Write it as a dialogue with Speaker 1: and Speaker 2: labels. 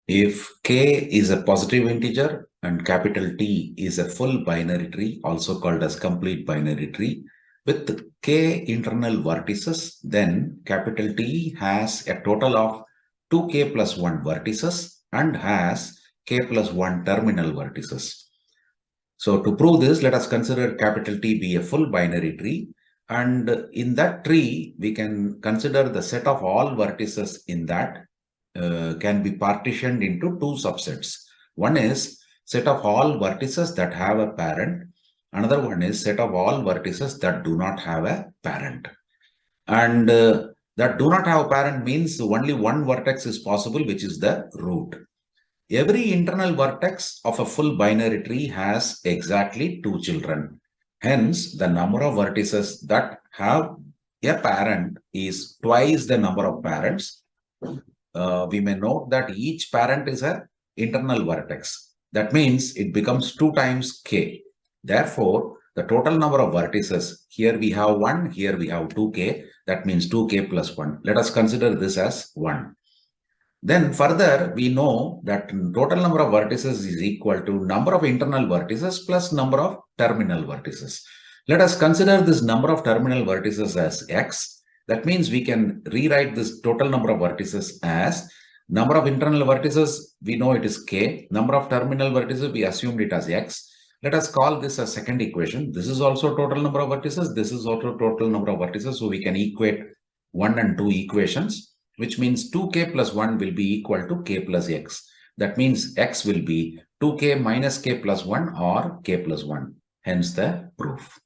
Speaker 1: If k is a positive integer and capital T is a full binary tree, also called as complete binary tree, with k internal vertices, then capital T has a total of 2k plus 1 vertices and has k plus 1 terminal vertices. So to prove this, let us consider capital T be a full binary tree. And in that tree, we can consider the set of all vertices in that can be partitioned into two subsets. One is set of all vertices that have a parent. Another one is set of all vertices that do not have a parent. And that do not have a parent means only one vertex is possible, which is the root. Every internal vertex of a full binary tree has exactly two children. Hence, the number of vertices that have a parent is twice the number of parents. We may note that each parent is an internal vertex. That means it becomes 2 times k. Therefore, the total number of vertices, here we have 1, here we have 2k. That means 2k plus 1. Let us consider this as 1. Then further, we know that total number of vertices is equal to number of internal vertices plus number of terminal vertices. Let us consider this number of terminal vertices as x. That means we can rewrite this total number of vertices as number of internal vertices, we know it is k. Number of terminal vertices, we assumed it as x. Let us call this a second equation. This is also total number of vertices. This is also total number of vertices. So we can equate 1 and 2 equations, which means 2k plus 1 will be equal to k plus x. That means x will be 2k minus k plus 1 or k plus 1. Hence the proof.